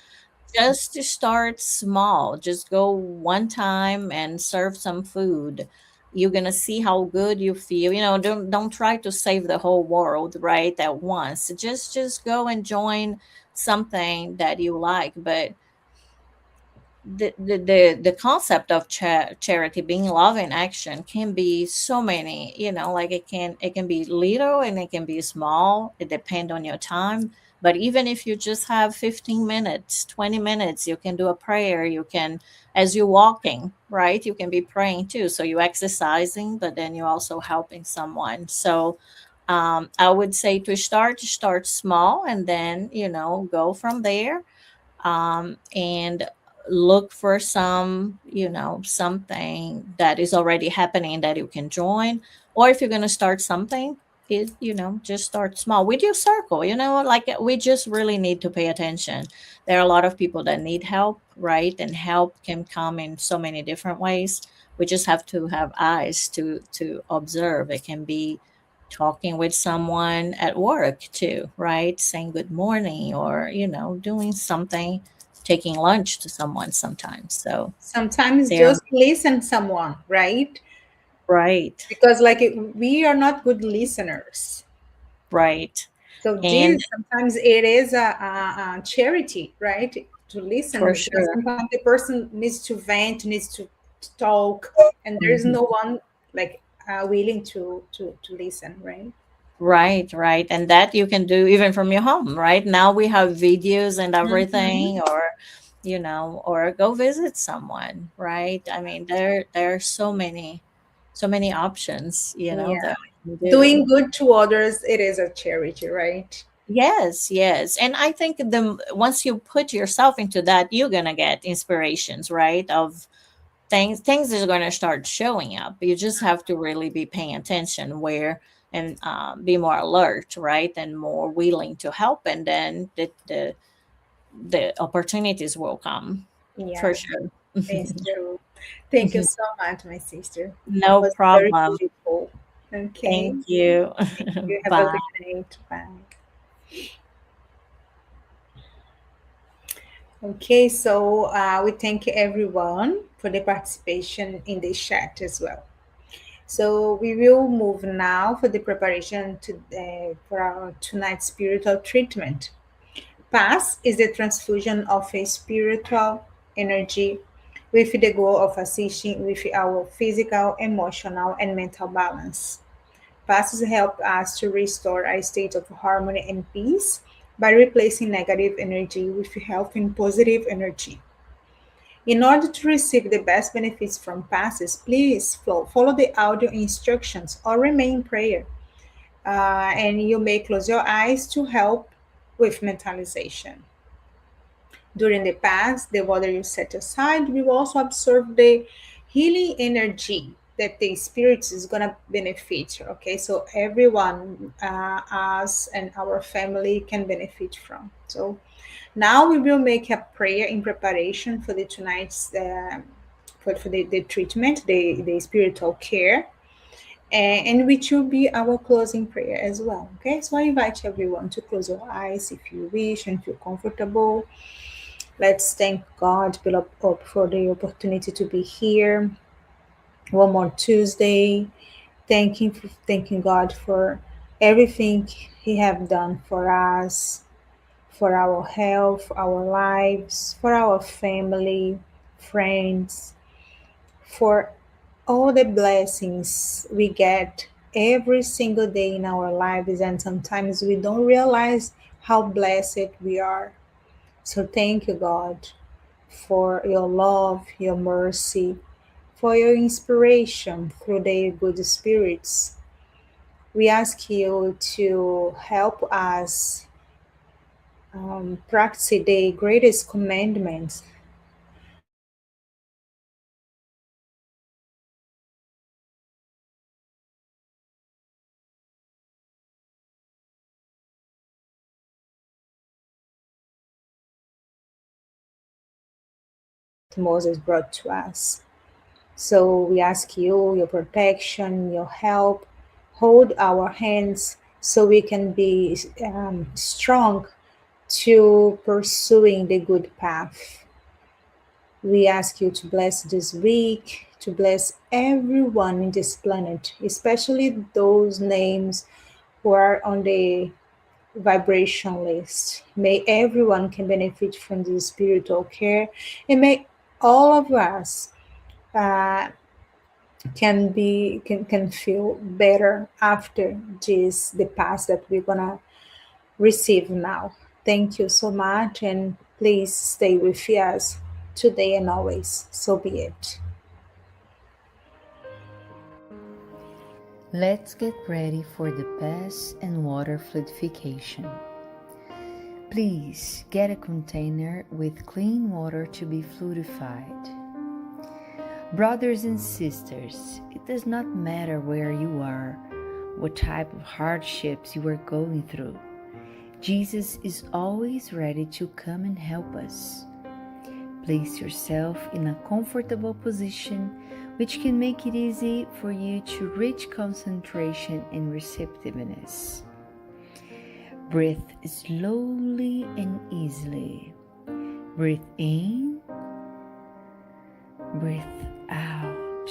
just to start small, just go one time and serve some food. You're gonna see how good you feel. Don't try to save the whole world right at once. Just go and join something that you like. But the concept of charity being love in action can be so many, like it can be little and it can be small. It depends on your time. But even if you just have 15 minutes, 20 minutes, you can do a prayer. You can, as you're walking, right, you can be praying too. So you're exercising, but then you're also helping someone. So I would say to start small, and then go from there, and look for something that is already happening that you can join. Or if you're going to start something, just start small with your circle. Like we just really need to pay attention. There are a lot of people that need help, right? And help can come in so many different ways. We just have to have eyes to observe. It can be talking with someone at work too, right? Saying good morning, or doing something, taking lunch to someone sometimes. So Sometimes they're just listen someone, right? right, Because like we are not good listeners. right. So And this sometimes it is a charity, right? To listen, for because sure. sometimes the person needs to vent, needs to talk, and there is Mhm. no one like willing to listen, right? Right, right. And that you can do even from your home, right? Now we have videos and Mhm. everything, or go visit someone, right? I mean, there are so many options, Yeah, that we can doing do. good to others, it is a charity, right? Yes, yes. And I think once you put yourself into that, you're gonna get inspirations, right? Of things are going to start showing up. You just have to really be paying attention where, and be more alert, right, and more willing to help, and then the opportunities will come for Yeah, sure. it's true. Thank you so much, my sister. That No was very problem. beautiful. Okay. Thank you. Thank you. Have a Bye. good night. Bye. Okay, so we thank everyone for the participation in the chat as well. So we will move now for the preparation for our tonight's spiritual treatment. Pass is the transfusion of a spiritual energy with the goal of assisting with our physical, emotional, and mental balance. Passes help us to restore a state of harmony and peace by replacing negative energy with healthy and positive energy. In order to receive the best benefits from passes, please follow the audio instructions or remain in prayer. And you may close your eyes to help with mentalization. During the pass, the water you set aside, we will also observe the healing energy that the spirit is going to benefit. Okay, so everyone, us and our family, can benefit from. So now we will make a prayer in preparation for the tonight's for the treatment, the spiritual care, and which will be our closing prayer as well. Okay, so I invite everyone to close your eyes if you wish and feel comfortable. Let's thank God Beloved, for the opportunity to be here one more Tuesday. Thanking God for everything He have done for us, for our health, our lives, for our family, friends, for all the blessings we get every single day in our lives, and sometimes we don't realize how blessed we are. So thank you, God, for your love, your mercy, for your inspiration through the good spirits. We ask you to help us practice the greatest commandments. Moses brought to us. So we ask you, your protection, your help, hold our hands so we can be strong to pursuing the good path. We ask you to bless this week, to bless everyone in this planet, especially those names who are on the vibration list. May everyone can benefit from this spiritual care, and may all of us uh, can feel better after this the pass that we're gonna receive now. Thank you so much, and please stay with us today and always. So be it. Let's get ready for the pass and water fluidification. Please get a container with clean water to be fluidified. Brothers and sisters, it does not matter where you are, what type of hardships you are going through. Jesus is always ready to come and help us. Place yourself in a comfortable position, which can make it easy for you to reach concentration and receptiveness. Breathe slowly and easily. Breathe in, breathe out.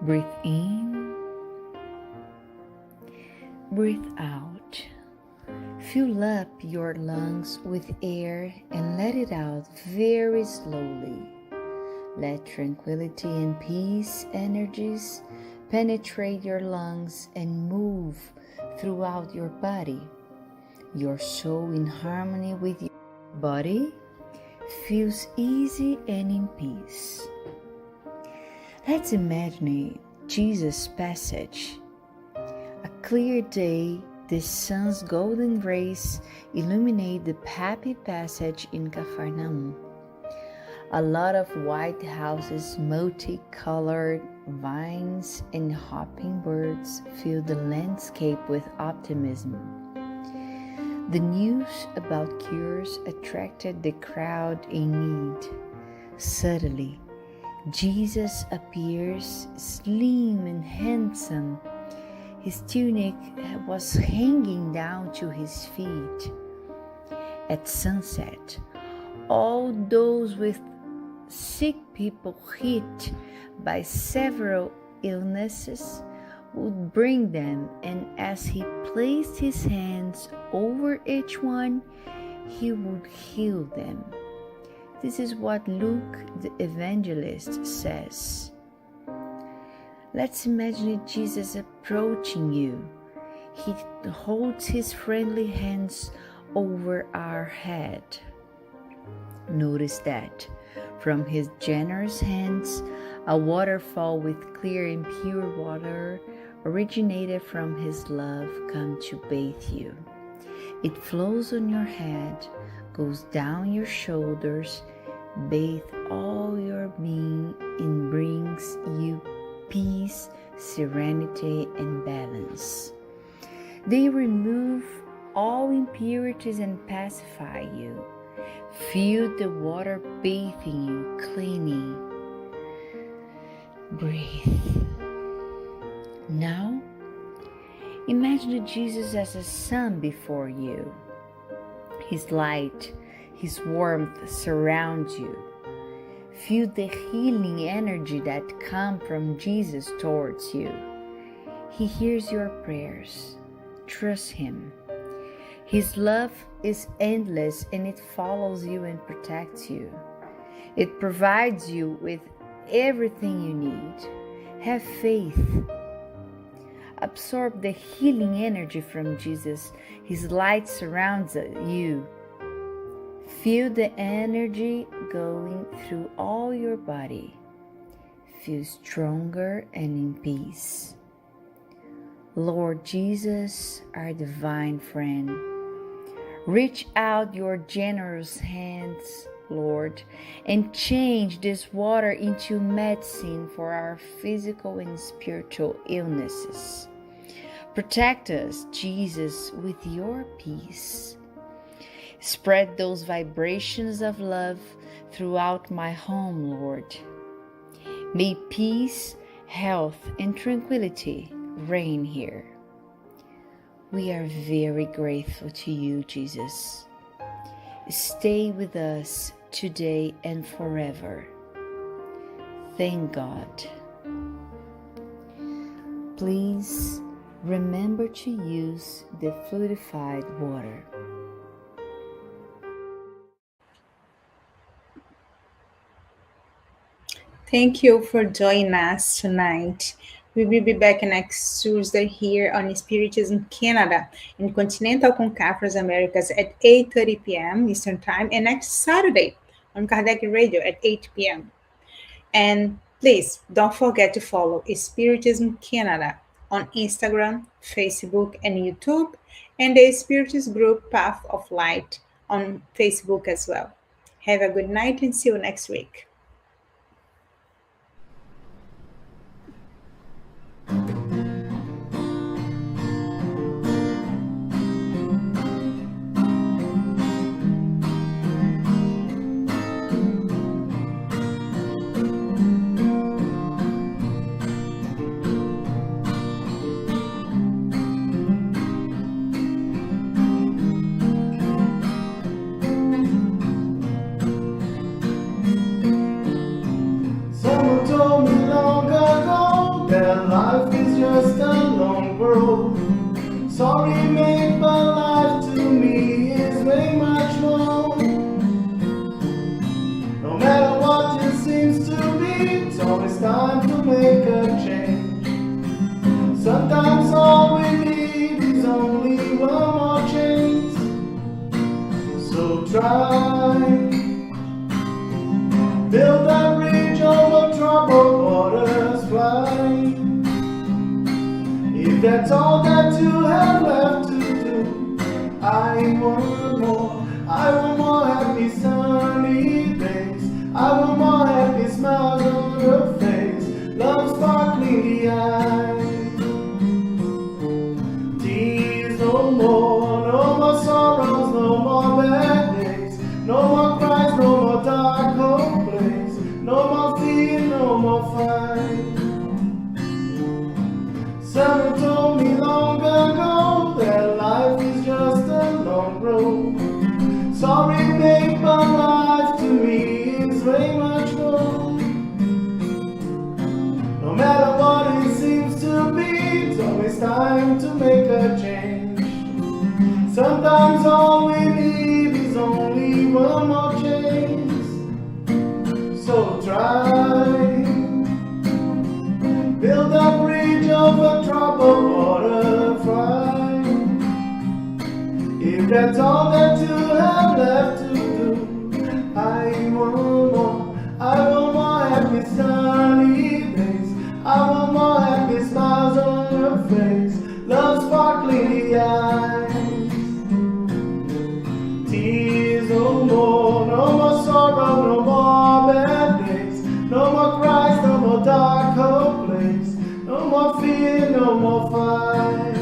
Breathe in, breathe out. Fill up your lungs with air and let it out very slowly. Let tranquility and peace energies penetrate your lungs and move throughout your body. Your soul in harmony with your body feels easy and in peace. Let's imagine Jesus' passage. A clear day, the sun's golden rays illuminate the happy passage in Capharnaum. A lot of white houses, multicolored vines, and hopping birds fill the landscape with optimism. The news about cures attracted the crowd in need. Suddenly, Jesus appears slim and handsome. His tunic was hanging down to his feet. At sunset, all those with sick people hit by several illnesses would bring them, and as he placed his hands over each one, he would heal them. This is what Luke the evangelist says. Let's imagine Jesus approaching you. He holds his friendly hands over our head. Notice that from his generous hands, a waterfall with clear and pure water originated from his love come to bathe you. It flows on your head, goes down your shoulders, bathe all your being, and brings you peace, serenity, and balance. They remove all impurities and pacify you. Feel the water bathing you, cleaning. Breathe. Now, imagine Jesus as a sun before you. His light, his warmth surrounds you. Feel the healing energy that comes from Jesus towards you. He hears your prayers. Trust him. His love is endless and it follows you and protects you. It provides you with everything you need. Have faith. Absorb the healing energy from Jesus. His light surrounds you. Feel the energy going through all your body. Feel stronger and in peace. Lord Jesus, our divine friend, reach out your generous hands, Lord, and change this water into medicine for our physical and spiritual illnesses. Protect us, Jesus, with your peace. Spread those vibrations of love throughout my home, Lord. May peace, health, and tranquility reign here. We are very grateful to you, Jesus. Stay with us today and forever. Thank God. Please remember to use the fluidified water. Thank you for joining us tonight. We will be back next Tuesday here on Spiritism Canada in Continental Concafras Americas at 8:30 p.m. Eastern Time, and next Saturday on Kardec Radio at 8 p.m. And please don't forget to follow Spiritism Canada on Instagram, Facebook, and YouTube, and the Spiritist group Path of Light on Facebook as well. Have a good night and see you next week. Someone told me long ago that life is just a long road. Sorry, mate, but life to me is way much more. No matter what it seems to be, it's always time to make a change. Sometimes all we need is only one more chance. So try. Build that bridge over troubled waters, fly. If that's all that you have left to do, I want more. I want more happy sunny days. I want more happy smiles on your face. Love sparkling the eyes. Tears no more, no more sorrows, no more bad days. No more cries, no more dark home place. No more fear, no more fight. Someone told me long ago that life is just a long road. Sorry, babe, but life to me is way much more. No matter what it seems to be, it's always time to make a change. Sometimes all we need is only one more chance. So try. Build a bridge over troubled water, fly. If that's all that you have left to do, I want more. I want more happy sunny days. I want more happy smiles on your face. Love sparkling the eyes. Tears no more, no more sorrow, no more bad days. No more cries, no more dark cold place. No more fear, no more fight.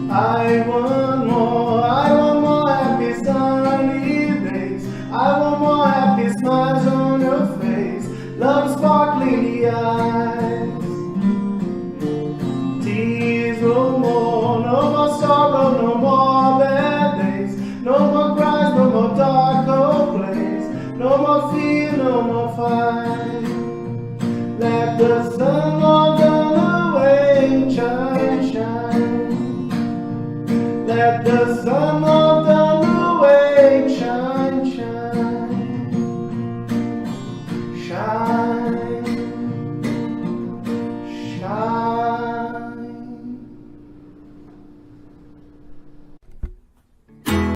I want more happy sunny days. I want more happy smiles on your face. Love sparkling the eyes. Tears no more, no more sorrow, no more bad days. No more cries, no more dark cold place. No more fear, no more fight. Let the sun